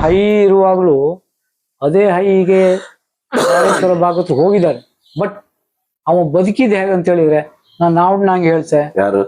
High ಇರುವಾಗಲೂ ಅದೇ ಹೈಗೆ ಕಾಳೇಶ್ವರ ಭಾಗಕ್ಕೆ ಹೋಗಿದ್ದಾರೆ. ಬಟ್ ಅವ ಬದುಕಿದ್ ಹೇಗೆ ಅಂತ ಹೇಳಿದ್ರೆ ನಾವು ನಂಗೆ ಹೇಳ್ತೆ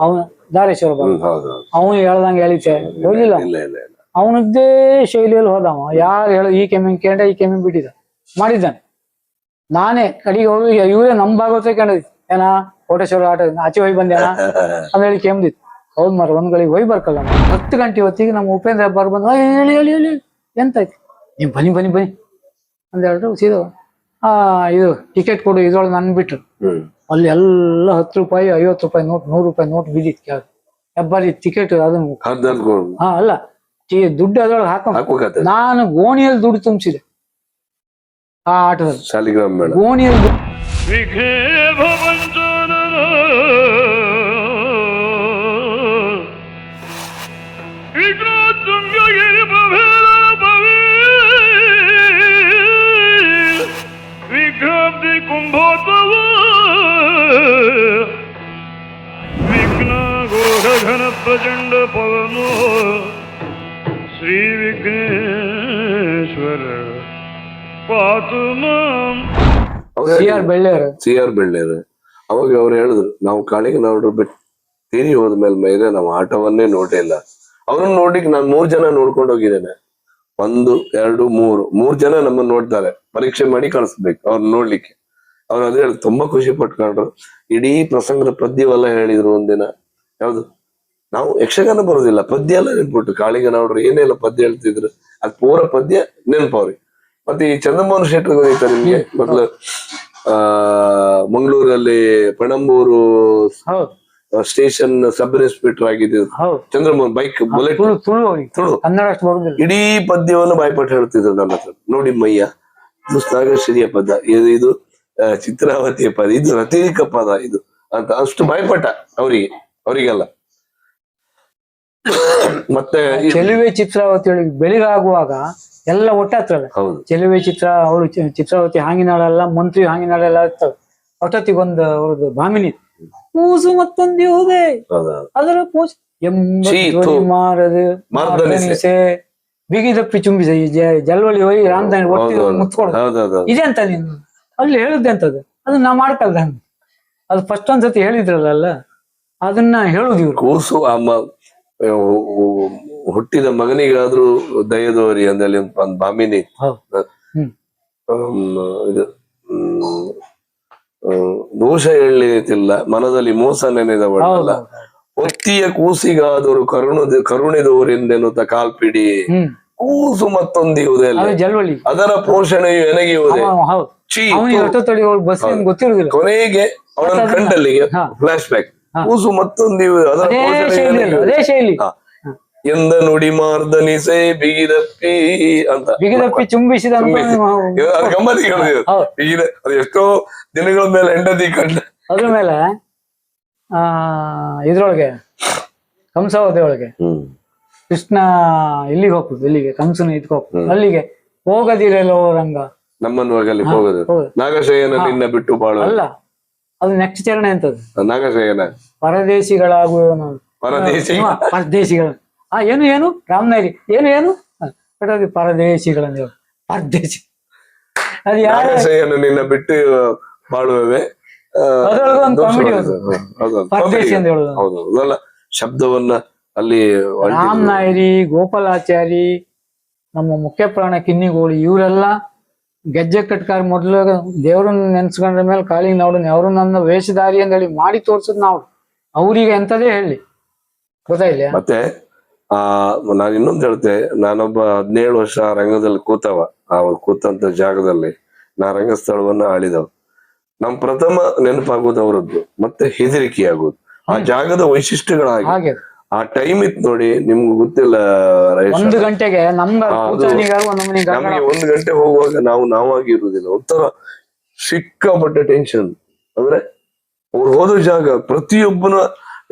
ಅವನ ಧಾರೇಶ್ವರ ಭಾಗ ಅವನು ಹೇಳ್ದಂಗೆ ಹೇಳಿತೆ ಹೋಗ್ಲಿಲ್ಲ. ಅವನದ್ದೇ ಶೈಲಿಯಲ್ಲಿ ಹೋದವ. ಯಾರು ಹೇಳ ಈ ಕೆಮ್ಮಿಂಗ್ ಕೇಂದ್ರ ಈ ಕೆಮ್ಮಿಂಗ್ ಬಿಟ್ಟಿದ್ದ ಮಾಡಿದ್ದಾನೆ. ನಾನೇ ಕಡೆಗೆ ಹೋಗಿ ಇವರೇ ನಮ್ ಭಾಗವತ ಕೇಳಿದ್ ಏನ ಕೋಟೇಶ್ವರ ಆಟ ಆಚೆ ಹೋಗಿ ಬಂದೇನ ಅಂತ ಹೇಳಿ ಕೆಮ್ದಿತ್ತು. ಹೌದ್ ಮಾರ ಒಂದ್ ಗಳಿಗೆ ಹೋಗಿ ಬರ್ಕಲ್ಲ. 10 ಗಂಟೆ ಹೊತ್ತಿಗೆ ನಮ್ಮ ಉಪೇಂದ್ರ ಹೆಬ್ಬಾರ್ ಬಂದು ಹೇಳಿ ಹೇಳಿ ಹೇಳಿ ಎಂತಾಯ್ತು ನೀವು ಬನ್ನಿ ಬನ್ನಿ ಬನ್ನಿ ಅಂತ ಹೇಳಿದ್ರು. ಸೀದಾ ಇದು ಟಿಕೆಟ್ ಕೊಡು ಇದ್ರೊಳಗೆ ನನ್ ಬಿಟ್ರು. ಅಲ್ಲಿ ಎಲ್ಲ 10 ರೂಪಾಯಿ 50 ರೂಪಾಯಿ ನೋಟ್ 100 ರೂಪಾಯಿ ನೋಟ್ ಬಿದ್ದಿತ್ತು ಕೆಳಗೆ. ಹೆಬ್ಬಾರಿ ಟಿಕೆಟ್ ಅದನ್ನು ಅಲ್ಲ ದುಡ್ಡು ಅದ್ರೊಳಗೆ ಹಾಕ ನಾನು ಗೋಣಿಯಲ್ಲಿ ದುಡ್ಡು ತುಂಬಿಸಿದೆ ಆ ಆಟದಲ್ಲಿ. ಗೋಣಿಯಲ್ಲಿ ಘನ ಪ್ರಚಂಡ ಪವನೋ ಶ್ರೀ ವಿಘ್ನೇಶ್ವರ ಪಾತು ಸಿ ಆರ್ ಬೆಳ್ಳೇರು ಅವಾಗ ಅವ್ರು ಹೇಳಿದ್ರು ನಾವು ಕಾಳಿಂಗನವರು ಬಿಟ್ಟು ತೀರಿ ಹೋದ್ಮೇಲೆ ಮೇಲೆ ನಾವು ಆಟವನ್ನೇ ನೋಡಿಲ್ಲ. ಅವ್ರನ್ನ ನೋಡ್ಲಿಕ್ಕೆ ನಾನು 3 ಜನ ನೋಡ್ಕೊಂಡು ಹೋಗಿದ್ದೇನೆ. 1 2 3 ಜನ ನಮ್ಮನ್ನ ನೋಡ್ತಾರೆ. ಪರೀಕ್ಷೆ ಮಾಡಿ ಕಳಿಸ್ಬೇಕು ಅವ್ರನ್ನ ನೋಡ್ಲಿಕ್ಕೆ. ಅವ್ರು ಅದೇ ಹೇಳಿ ತುಂಬಾ ಖುಷಿ ಪಟ್ಕೊಂಡ್ರು. ಇಡೀ ಪ್ರಸಂಗದ ಪದ್ಯವೆಲ್ಲ ಹೇಳಿದ್ರು ಒಂದಿನ. ಯಾವ್ದು ನಾವು ಯಕ್ಷಗಾನ ಬರೋದಿಲ್ಲ, ಪದ್ಯ ಎಲ್ಲ ನೆನ್ಬಿಟ್ಟು ಕಾಳಿಂಗನವರು ಏನೆಲ್ಲ ಪದ್ಯ ಹೇಳ್ತಿದ್ರು ಅದ್ ಪೂರ ಪದ್ಯ ನೆನ್ಪವ್ರಿ. ಮತ್ತೆ ಈ ಚಂದ್ರಮೋಹನ್ ಶೆಟ್ಟಿ ಗೊತ್ತಾಯ್ತಾ ನಿಮ್ಗೆ? ಮೊದ್ಲು ಮಂಗಳೂರಲ್ಲಿ ಪಣಂಬೂರು ಸ್ಟೇಷನ್ ಸಬ್ ಇನ್ಸ್ಪೆಕ್ಟರ್ ಆಗಿದ್ದು ಚಂದ್ರಮೋಹನ್ ಬೈಕ್ ಬುಲೆಟ್ ತುಳು ಇಡೀ ಪದ್ಯವನ್ನು ಬಾಯ್ಪಾಠ ಹೇಳ್ತಿದ್ರು ನನ್ನ ಹತ್ರ. ನೋಡಿ ಮಯ್ಯ ಇದು ನಾಗಶ್ರೀಯ ಪದ, ಇದು ಚಿತ್ರಾವತಿಯ ಪದ, ಇದು ರತಿರಿಕ ಪದ ಇದು ಅಂತ ಅಷ್ಟು ಬಾಯ್ಪಾಠ ಅವರಿಗೆಲ್ಲ. ಮತ್ತೆ ಚೆಲುವೆ ಚಿತ್ರಾವತಿ ಒಳಗೆ ಬೆಳಿಗಾಗುವಾಗ ಎಲ್ಲ ಒಟ್ಟಾಗ್ತದೆ. ಚೆಲುವೆ ಅವಳು ಚಿತ್ರಾವತಿ ಹಾಂಗಿನಾಳೆಲ್ಲ ಮಂತ್ರಿ ಹಾಂಗಿನಾಳೆಲ್ಲ ಇರ್ತವೆ. ಒಟ್ಟೊತ್ತಿಗೊಂದು ಅವ್ರದ್ದು ಭಾಮಿನಿ ಕೂಸು ಮತ್ತೊಂದು ಹೋದೆ ಅದರ ಕೂಸು ಮಾರದೆ ಬಿಗಿದಪ್ಪಿ ಚುಂಬಿಸ ಜಲ್ವಳಿ ಹೋಗಿ ರಾಮದಾನಿ ಒಟ್ಟಿಗೆ ಮುತ್ಕೊಡು ಇದೆ ಅಂತ ನೀನು ಅಲ್ಲಿ ಹೇಳುತ್ತೆ ಅಂತದ್ದು. ಅದನ್ನ ನಾ ಮಾಡ್ಕಲ್ದ ಅದು ಫಸ್ಟ್ ಒಂದ್ಸತಿ ಹೇಳಿದ್ರಲ್ಲ ಅದನ್ನ ಹೇಳುದು ಇವ್ರು. ಕೂಸು ಹುಟ್ಟಿದ ಮಗನಿಗಾದ್ರೂ ದಯದೋರಿ ಅಂದಲ್ಲಿ ಒಂದು ಭಾಮಿನಿ ಇದು ದೋಷ ಹೇಳಲಿಕ್ಕಿಲ್ಲ ಮನದಲ್ಲಿ ಮೋಸ ನೆನೆದವಳಲ್ಲ ಒತ್ತಿಯ ಕೂಸಿಗಾದರೂ ಕರುಣಿದವರೆಂದೆನ್ನುತ್ತ ಕಾಲ್ಪಿಡಿ ಕೂಸು ಮತ್ತೊಂದಿಯುವುದೇ ಅದರ ಪೋಷಣೆಯು ಎನಗಿಯುವುದೇ ಕೊನೆಗೆ ಅವನ ಕಂಡಲ್ಲಿಗೆ ಫ್ಲಾಶ್ ಬ್ಯಾಕ್ ಕೂಸು ಮತ್ತೊಂದಿಯುವುದು ಅದರ ಪೋಷಣೆ ಎಂದ ನುಡಿ ಮಾರ್ದನಿಸೆ ಬಿಗಿದಪ್ಪಿ ಅಂತ ಬಿಗಿದಪ್ಪಿ ಚುಂಬಿಸಿದ ಗಮ್ಮತ್ತಿಗೆ ಬಿಗಿದ ಅದು ಎಷ್ಟೋ ದಿನಗಳ ಮೇಲೆ ಹೆಂಡತಿ ಕಂಡ ಅದ್ರ ಮೇಲೆ ಇದ್ರೊಳಗೆ ಕಂಸಾವತಿ ಒಳಗೆ ಕೃಷ್ಣ ಇಲ್ಲಿಗೆ ಹೋಗ್ತದೆ, ಇಲ್ಲಿಗೆ ಕಂಸನ ಇದಕ್ಕೆ ಹೋಗ್ತದೆ, ಅಲ್ಲಿಗೆ ಹೋಗದಿರಲೋ ರಂಗ ನಮ್ಮನ್ನು ಅಲ್ಲಿ ಹೋಗೋದು ನಾಗಶಯನ ನಿನ್ನ ಬಿಟ್ಟು ಬಾಳು ಅಲ್ಲ, ಅದು ನೆಕ್ಸ್ಟ್ ಚರಣ ಎಂತದ್ದು ನಾಗಶಯನ ಪರದೇಶಿಗಳಾಗುವ ಪರದೇಶಿಗಳು ಏನು ಏನು ರಾಮನಗರಿ ಏನು ಪರದೇಶಿಗಳಂದ ಪರದೇಶಿ ಅದು ನಾಗಶಯನ ನಿನ್ನ ಬಿಟ್ಟು ಬಾಳುವೆ ಪರದೇಶಿ ಅಂತ ಹೇಳುದು. ಹೌದು ಶಬ್ದವನ್ನ ಅಲ್ಲಿ ರಾಮನಾಯರಿ ಗೋಪಾಲಾಚಾರಿ ನಮ್ಮ ಮುಖ್ಯ ಪ್ರಾಣ ಕಿನ್ನಿಗೋಳಿ ಇವರೆಲ್ಲ ಗೆಜ್ಜೆ ಕಟ್ಕಾರ ಮೊದ್ಲು ದೇವ್ರನ್ನ ನೆನ್ಸ್ಕೊಂಡ್ರ ಮೇಲೆ ಕಾಳಿಂಗ್ ನೋಡು ಅವರು ನನ್ನ ವೇಷಧಾರಿ ಅಂತ ಹೇಳಿ ಮಾಡಿ ತೋರ್ಸದ್ ನಾವು ಅವ್ರಿಗೆ ಎಂತದೇ ಹೇಳಿ ಗೊತ್ತಾಯಿಲ್ಲ. ಮತ್ತೆ ನಾನು ಇನ್ನೊಂದು ಹೇಳ್ತೆ, ನಾನೊಬ್ಬ 17 ವರ್ಷ ರಂಗದಲ್ಲಿ ಕೂತವ. ಅವ್ರು ಕೂತಂತ ಜಾಗದಲ್ಲಿ ನಾ ರಂಗಸ್ಥಳವನ್ನ ಆಳಿದವ. ನಮ್ ಪ್ರಥಮ ನೆನಪಾಗೋದು ಅವರದ್ದು, ಮತ್ತೆ ಹೆದರಿಕೆ ಆಗೋದು ಆ ಜಾಗದ ವೈಶಿಷ್ಟ್ಯಗಳಾಗಿ ಆ ಟೈಮ್ ಇತ್ತು ನೋಡಿ. ನಿಮ್ಗೆ ಗೊತ್ತಿಲ್ಲ, 1 ಗಂಟೆಗೆ ನಮ್ಗೆ 1 ಗಂಟೆ ಹೋಗುವಾಗ ನಾವಾಗಿ ಇರುವುದಿಲ್ಲ, ಒಂಥರ ಸಿಕ್ಕಾಪಟ್ಟೆ ಟೆನ್ಷನ್. ಅಂದ್ರೆ ಅವ್ರು ಹೋದ ಜಾಗ ಪ್ರತಿಯೊಬ್ಬನ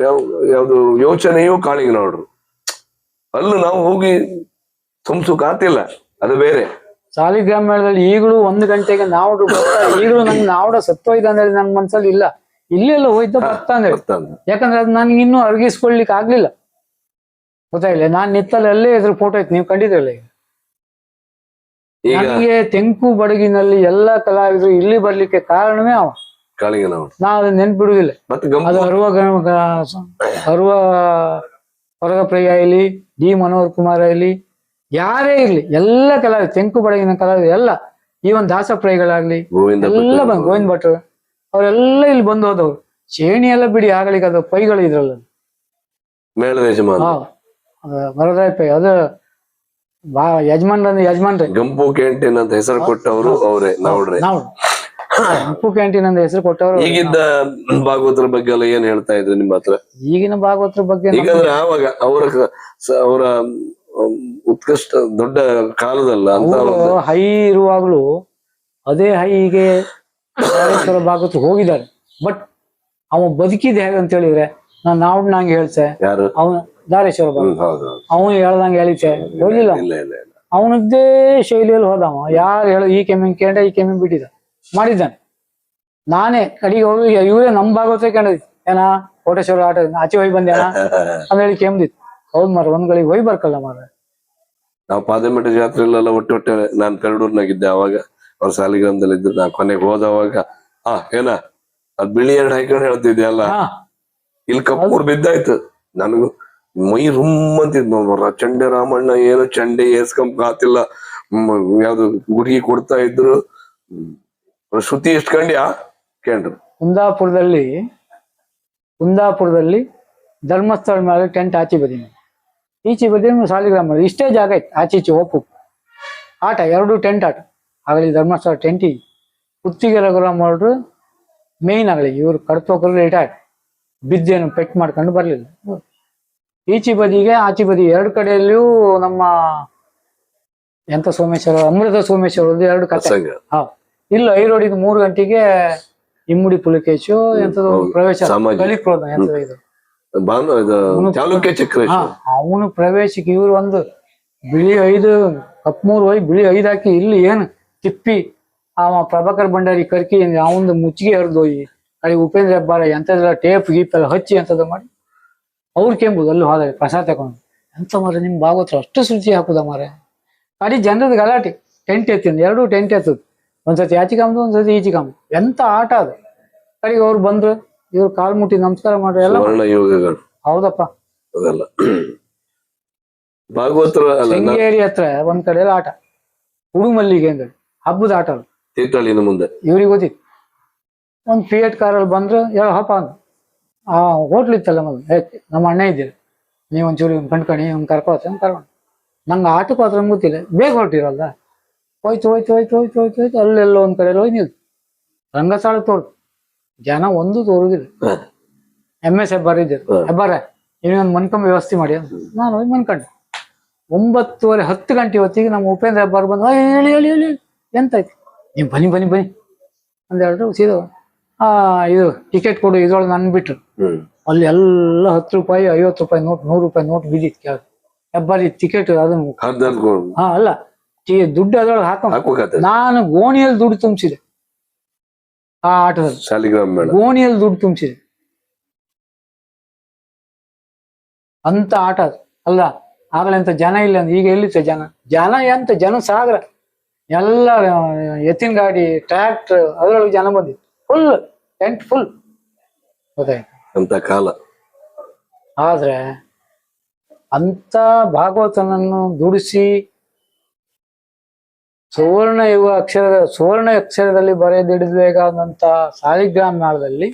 ಯಾವ್ದು ಯೋಚನೆಯೂ ಕಾಳಿಂಗ್ ನೋಡ್ರು. ಅಲ್ಲೂ ನಾವು ಹೋಗಿ ತುಂಬ್ಸುಕ್ ಆತಿಲ್ಲ, ಅದು ಬೇರೆ. ಸಾಲಿಗ್ರಾಮ ಮೇಳದಲ್ಲಿ ಈಗಲೂ 1 ಗಂಟೆಗೆ ನಾವುಡು ಈಗಲೂ ನಂಗೆ ನಾವುಡ ಸತ್ತೋಯ್ದ ಅಂದ್ರೆ ನನ್ ಮನ್ಸಲ್ಲಿ ಇಲ್ಲ, ಇಲ್ಲೆಲ್ಲ ಹೋಯ್ತ ಬರ್ತಾನೆ. ಯಾಕಂದ್ರೆ ಅದು ನನ್ಗೆ ಇನ್ನೂ ಅರ್ಗಿಸ್ಕೊಳ್ಲಿಕ್ಕೆ ಆಗ್ಲಿಲ್ಲ, ಗೊತ್ತಾಯಿಲ್ಲ. ನಾನ್ ನಿತ್ತಲ್ಲಿ ಅಲ್ಲೇ ಎದುರು ಫೋಟೋ ಐತಿ, ನೀವು ಕಂಡಿದ್ರಲ್ಲ ಈಗ. ಈಗ ನನಗೆ ತೆಂಕು ಬಡಗಿನಲ್ಲಿ ಎಲ್ಲಾ ಕಲಾವಿದರು ಇಲ್ಲಿ ಬರ್ಲಿಕ್ಕೆ ಕಾರಣವೇ ಅವ. ಕಾಳಿಂಗನವರು ನಾ ಅದನ್ನ ನೆನ್ಪಿಡುದಿಲ್ಲ. ಮತ್ತೆ ಅದು ಅರುವ ಹೊರಗಪ್ರಿಯ ಇಲ್ಲಿ, ಡಿ ಮನೋಹರ್ ಕುಮಾರ್ ಇಲ್ಲಿ, ಯಾರೇ ಇರ್ಲಿ ಎಲ್ಲ ಕಲಾವಿದರು, ತೆಂಕು ಬಡಗಿನ ಕಲಾವಿದರು ಎಲ್ಲ, ಈವನ್ ದಾಸಪ್ರಾಯಿಗಳಾಗ್ಲಿ ಗೋವಿಂದ ಎಲ್ಲ ಬಂದು, ಗೋವಿಂದ ಭಟ್ರು ಅವರೆಲ್ಲ ಇಲ್ಲಿ ಬಂದು ಹೋದವ್ರು. ಚೇಣಿ ಎಲ್ಲ ಬಿಡಿ ಆಗಲಿಕ್ಕೆ ಅದು ಪೈಗಳು ಇದ್ರಲ್ಲ, ಮೇಳದೇಶಮಾನ ವರದಾಯ ಪೈ, ಅದು ಯಜಮಾನ್ರೆ ಗಂಪು ಕ್ಯಾಂಟೀನ್ ಅಂತ ಹೆಸರು ಕೊಟ್ಟವರು ಅವರೇ ನೋಡ್ರಿ. ನಾವು ಉಪ್ಪು ಕ್ಯಾಂಟೀನ್ ಅಂತ ಹೆಸರು ಕೊಟ್ಟವರು. ಈಗಿದ್ದ ಭಾಗವತರ ಬಗ್ಗೆ ಎಲ್ಲ ಏನ್ ಹೇಳ್ತಾ ಇದ್ರು ನಿಮ್ಮ ಹತ್ರ? ಈಗಿನ ಭಾಗವತರ ಬಗ್ಗೆ ಈಗಂದ್ರೆ ಆವಾಗ ಅವರ ಉತ್ಕೃಷ್ಟ ದೊಡ್ಡ ಕಾಲದಲ್ಲ ಅಂತ ಹೈ ಇರುವಾಗ್ಲೂ ಅದೇ ಹೈಗೆ ಧಾರೇಶ್ವರ ಭಾಗವತರು ಹೋಗಿದ್ದಾರೆ. ಬಟ್ ಅವ ಬದುಕಿದ್ ಹೇಗೆ ಅಂತ ಹೇಳಿದ್ರೆ ನಾವು ನಂಗೆ ಹೇಳ್ತೆ, ಯಾರು ಅವನ ಧಾರೇಶ್ವರ ಭಾಗವತ ಅವನು ಹೇಳ್ದಂಗೆ ಹೇಳಿತೆ ಹೋಗಿಲ್ಲ. ಇಲ್ಲ ಇಲ್ಲ ಇಲ್ಲ ಅವನದ್ದೇ ಶೈಲಿಯಲ್ಲಿ ಹೋದವ. ಯಾರು ಹೇಳ ಈ ಕೆಮ್ಮಿಂಗ್ ಕೇಂಡ ಈ ಕೆಮ್ಮಿಂಗ್ ಬಿಟ್ಟಿದ ಮಾಡಿದ್ದಾನೆ. ನಾನೇ ಕಡೆಗೆ ಹೋಗಿ ಇವರೇ ನಮ್ ಭಾಗವತ ಕೇಳಿದ್ ಏನ ಕೋಟೇಶ್ವರ ಆಟ ಆಚೆ ಹೋಗಿ ಬಂದೇನ ಅಂತ ಹೇಳಿ ಕೆಮ್ದಿತ್ತು. ಹೌದ್ ಮಾರ, ಒಂದ್ ಗಳಿಗೆ ಹೋಗಿ ಬರ್ಕಲ್ಲ ಮಾರ. ನಾವು ಪಾದಮಠ ಜಾತ್ರೆಲೆಲ್ಲ ಒಟ್ಟೊಟ್ಟೆ ನಾನ್ ಕರಡೂರ್ನಾಗಿದ್ದೆ ಅವಾಗ, ಅವ್ರ ಸಾಲಿಗ್ರಾಮದಲ್ಲಿ ಇದ್ರು. ನಾ ಕೊನೆಗೆ ಹೋದವಾಗ ಏನ ಅದ್ ಬಿಳಿ ಎರಡು ಹಾಕೊಂಡು ಹೇಳ್ತಿದ್ದೆ ಅಲ್ಲ, ಇಲ್ಲಿ ಕಪ್ಪೂರ್ ಬಿದ್ದಾಯ್ತು. ನನಗೂ ಮೈ ರುಮ್ ಅಂತಿದ್ ಚಂಡೆ ರಾಮಣ್ಣ ಏನು ಚಂಡೆ ಏರ್ಸ್ಕೊಂಡ್ ಕಾತಿಲ್ಲ. ಯಾವ್ದು ಗುಡುಗಿ ಕೊಡ್ತಾ ಇದ್ರು. ಶ್ರುತಿ ಎಷ್ಟ್ ಕಂಡ್ಯಾ ಕೇಳ್ರು. ಕುಂದಾಪುರದಲ್ಲಿ ಧರ್ಮಸ್ಥಳ ಮೇಲೆ ಟೆಂಟ್ ಆಚೆ ಬದಿ, ಈಚೆ ಬದಿ ಸಾಲಿಗ್ರಾಮ, ಇಷ್ಟೇ ಜಾಗ ಐತೆ ಆಚೀಚೆ ಒಪ್ಪು ಆಟ, ಎರಡು ಟೆಂಟ್ ಆಟ ಆಗಲಿ. ಧರ್ಮಸ್ಥಳ ಟೆಂಟಿಗೆ ಕುತ್ತಿಗೆ ರಘುರಾಮ್ ಅವ್ರು ಮೇಯ್ನ್ ಆಗಲಿ. ಇವ್ರು ಕಡ್ತೋಕರು ರಿಟೈರ್ಡ್, ಬಿದ್ದೇನು ಪೆಟ್ ಮಾಡ್ಕೊಂಡು ಬರ್ಲಿಲ್ಲ. ಈಚೆ ಬದಿಗೆ ಆಚೆ ಬದಿ ಎರಡು ಕಡೆಯಲ್ಲಿಯೂ ನಮ್ಮ ಎಂತ ಸೋಮೇಶ್ವರ, ಅಮೃತ ಸೋಮೇಶ್ವರ ಎರಡು ಕಥೆ. ಇಲ್ಲ ಐರೋಡಿಗೆ 3 ಗಂಟೆಗೆ ಇಮ್ಮುಡಿ ಪುಲಿಕೇಶು ಎಂತದ್ದು ಪ್ರವೇಶ ಕಲಿಕ್ರೋಧ ಎಂತದ ಇದು ಅವನು ಪ್ರವೇಶಕ್ಕೆ ಇವ್ರು ಒಂದು ಬಿಳಿ 5 ಕಪ್ಮೂರು ಹೋಗಿ ಬಿಳಿ 5 ಹಾಕಿ ಇಲ್ಲಿ ಏನು ತಿಪ್ಪಿ ಪ್ರಭಾಕರ್ ಭಂಡಾರಿ ಕರ್ಕಿ ಅವನು ಮುಚ್ಚಿಗೆ ಹರಿದು ಹೋಗಿ ಅಲ್ಲಿ ಉಪೇಂದ್ರ ಹೆಬ್ಬಾರ ಎಂತದೆಲ್ಲ ಟೇಪ್ ಗೀಪ್ ಎಲ್ಲ ಹಚ್ಚಿ ಎಂತದ ಮಾಡಿ ಅವ್ರ ಕೆಂಬುದು ಅಲ್ಲಿ ಹೋದಾಗ ಪ್ರಸಾದ ತಗೊಂಡು. ಎಂತ ಮಾರ ನಿಮ್ ಭಾಗವತ್ರ ಅಷ್ಟು ಶುಚಿ ಹಾಕುದ ಮಾರ. ಅಡಿ ಜನರದ ಗಲಾಟೆ, ಟೆಂಟ್ ಎತ್ತಿನ 2 ಟೆಂಟ್ ಎತ್ತದ, ಒಂದ್ಸತಿ ಆಚೆ ಕಾಮ್ದು ಒಂದ್ಸತಿ ಈಚೆ ಕಾಮ್ದು. ಎಂತ ಆಟ ಅದು. ಕಡೆಗೆ ಅವ್ರು ಬಂದ್ರು, ಇವ್ರು ಕಾಲ್ ಮುಟ್ಟಿ ನಮಸ್ಕಾರ ಮಾಡ್ರಿ ಎಲ್ಲ. ಹೌದಪ್ಪ, ಅದೆಲ್ಲ ಭಾಗವತರ ಶೃಂಗೇರಿ ಹತ್ರ ಒಂದ್ ಕಡೆ ಆಟ, ಉಡುಮಲ್ಲಿಗೆ ಅಂದ್ರೆ ಹಬ್ಬದ ಆಟ ಅದು. ತೀರ್ಥಹಳ್ಳಿನ ಮುಂದೆ ಇವ್ರಿಗೆ ಗೊತ್ತಿತ್ತು. ಒಂದ್ ಫಿಯೇಟ್ ಕಾರಲ್ಲಿ ಬಂದ್ರು, ಹೇಳ ಹಪ್ಪ ಅಂದ್. ಹೋಟ್ಲ್ ಇತ್ತಲ್ಲ ಮೊದಲು, ನಮ್ಮ ಅಣ್ಣ ಇದ್ದೀರಿ, ನೀವ್ ಒಂಚೂರು ಕಂಡ್ಕಣಿ ಇವ್ನ ಕರ್ಕೊಂಡು ನಂಗೆ ಆಟಕ್ಕೆ ಹೋದ್ರೆ ಗೊತ್ತಿಲ್ಲ, ಬೇಗ ಹೊರಟಿರಲ್ಲ. ಹೋಯ್ತು ಅಲ್ಲೆಲ್ಲೋ ಒಂದ್ ಕಡೆ ಹೋಗಿ ನಿಲ್ತು. ರಂಗಸ್ಥಳ ತೋರ್ತು, ಜನ ಒಂದು ತೋರುದಿಲ್ಲ. MS ಹೆಬ್ಬಾರ್ ಇದ್ದರು, ಹೆಬ್ಬಾರ ಇನ್ನೊಂದು ಮನ್ಕೊಂಬ ವ್ಯವಸ್ಥೆ ಮಾಡಿ ಅಂತ ನಾನು ಹೋಗಿ ಮನ್ಕೊಂಡೆ. 9:30 10 ಗಂಟೆ ಹೊತ್ತಿಗೆ ನಮ್ಮ ಉಪೇಂದ್ರ ಹೆಬ್ಬಾರ್ ಬಂದು ಹೇಳಿ ಹೇಳಿ ಹೇಳಿ ಎಂತಾಯ್ತು, ನೀವು ಬನ್ನಿ ಅಂತ ಹೇಳಿದ್ರು. ಸೀದಾ ಇದು ಟಿಕೆಟ್ ಕೊಡು ಇದ್ರೊಳಗೆ ನನ್ ಬಿಟ್ರು. ಅಲ್ಲಿ ಎಲ್ಲ 10 ರೂಪಾಯಿ 50 ರೂಪಾಯಿ ನೋಟ್ 100 ರೂಪಾಯಿ ನೋಟ್ ಬಿದ್ದಿತ್ತು ಕೆಳಗೆ. ಹೆಬ್ಬಾರಿ ಟಿಕೆಟ್ ಅದನ್ನು ಅಲ್ಲ ದುಡ್ಡು ಅದ್ರೊಳಗೆ ಹಾಕ. ನಾನು ಗೋಣಿಯಲ್ಲಿ ದುಡ್ಡು ತುಂಬಿಸಿದೆ ಆ ಆಟದಲ್ಲಿ, ಗೋಣಿಯಲ್ಲಿ ದುಡ್ಡು ತುಂಬಿಸಿದೆ. ಅಂತ ಆಟ ಅಲ್ಲ. ಆಗ್ಲಂತ ಜನ ಇಲ್ಲ ಅಂದ್ರೆ ಈಗ ಎಲ್ಲಿತ್ತು ಜನ ಎಂತ ಜನ ಸಾಗರ. ಎಲ್ಲ ಎತ್ತಿನ ಗಾಡಿ, ಟ್ರ್ಯಾಕ್ಟರ್ ಅದ್ರೊಳಗೆ ಜನ ಬಂದಿತ್ತು. ಫುಲ್ ಟೆಂಟ್ ಫುಲ್ ಗೊತ್ತಾಯ್ತು ಅಂತ ಕಾಲ. ಆದ್ರೆ ಅಂತ ಭಾಗವತನನ್ನು ದುಡಿಸಿ ಸುವರ್ಣ ಅಕ್ಷರದಲ್ಲಿ ಬರೆದಿಡಬೇಕಾದಂತ ಸಾಲಿಗ್ರಾಮ ಮೇಳದಲ್ಲಿ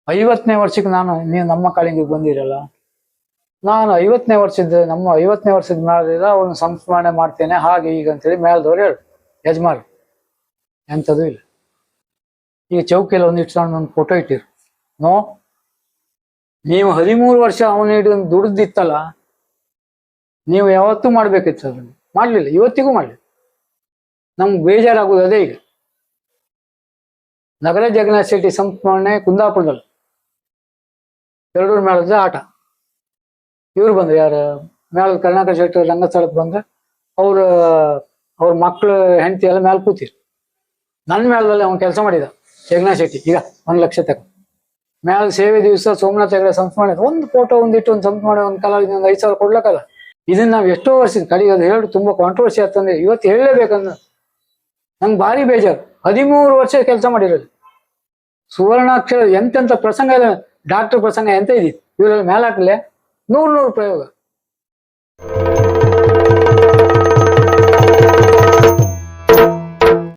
50ನೇ ವರ್ಷಕ್ಕೆ ನೀವು ನಮ್ಮ ಕಾಳಿಂಗಿಗೆ ಬಂದಿರಲ್ಲ, ನಾನು 50ನೇ ವರ್ಷದ ನಮ್ಮ 50ನೇ ವರ್ಷದ ಮೇಳದಿಂದ ಅವ್ರನ್ನ ಸಂಸ್ಮರಣೆ ಮಾಡ್ತೇನೆ ಹಾಗೆ ಈಗ ಅಂತೇಳಿ ಮೇಳದವ್ರು ಹೇಳು ಯಜಮಾನ್. ಎಂಥದ್ದು ಇಲ್ಲ. ಈಗ ಚೌಕಿಯಲ್ಲಿ ಒಂದಿಟ್ಟು ಒಂದು ಫೋಟೋ ಇಟ್ಟಿರು. ನೀವು 13 ವರ್ಷ ಅವನ ಹಿಡಿದು ದುಡ್ದಿತ್ತಲ್ಲ, ನೀವು ಯಾವತ್ತೂ ಮಾಡ್ಬೇಕಿತ್ತು ಅದನ್ನು, ಮಾಡ್ಲಿಲ್ಲ, ಇವತ್ತಿಗೂ ಮಾಡ್ಲಿಲ್ಲ. ನಮ್ಗೆ ಬೇಜಾರಾಗುವುದು ಅದೇ. ಈಗ ನಗರ ಜಗನ್ನಾಥ ಶೆಟ್ಟಿ ಸಂಸ್ಮರಣೆ ಕುಂದಾಪುರದಲ್ಲಿ ಎರಡೂರು ಮೇಳದ ಆಟ. ಇವ್ರು ಬಂದ್ರೆ ಯಾರು ಮೇಳದ ಕರುಣಾಕರ ಶೆಟ್ಟಿ ರಂಗಸ್ಥಳಕ್ಕೆ ಬಂದ್ರೆ ಅವ್ರ ಮಕ್ಕಳು ಹೆಂಡತಿ ಎಲ್ಲ ಮೇಲೆ ಕೂತಿರು. ನನ್ನ ಮೇಳದಲ್ಲಿ ಅವನು ಕೆಲಸ ಮಾಡಿದ ಜಗನ್ನಾಥ ಶೆಟ್ಟಿ. ಈಗ 1 ಲಕ್ಷ ತಗೊಂಡು ಮೇಳದ ಸೇವೆ ದಿವಸ ಸೋಮನಾಥ ಹೆಗಡೆ ಸಂಸ್ಮರಣೆ ಒಂದು ಫೋಟೋ ಒಂದಿಟ್ಟು ಒಂದು ಸಂಸ್ಮರಣೆ ಒಂದು ಕಲಾವಿದ 5,000 ಕೊಡ್ಲಕ್ಕಲ್ಲ. ಇದನ್ನ ನಾವ್ ಎಷ್ಟೋ ವರ್ಷ ಕಡೆಗೆ ಅದು ಹೇಳಿ ತುಂಬಾ ಕಾಂಟ್ರವರ್ಸಿ ಆಗ್ತಂದ್ರೆ ಇವತ್ತು ಹೇಳಲೇಬೇಕಂದ್ರೆ ನಂಗೆ ಭಾರಿ ಬೇಜಾರು. 13 ವರ್ಷ ಕೆಲಸ ಮಾಡಿರೋದು. ಸುವರ್ಣಾಕ್ಷರ ಎಂತೆಂತ ಪ್ರಸಂಗ ಇಲ್ಲ, ಡಾಕ್ಟರ್ ಪ್ರಸಂಗ ಎಂತ ಇದಿ ಇವರೆಲ್ಲ ಮೇಲಾಕ್ಲೆ 100 ಪ್ರಯೋಗ.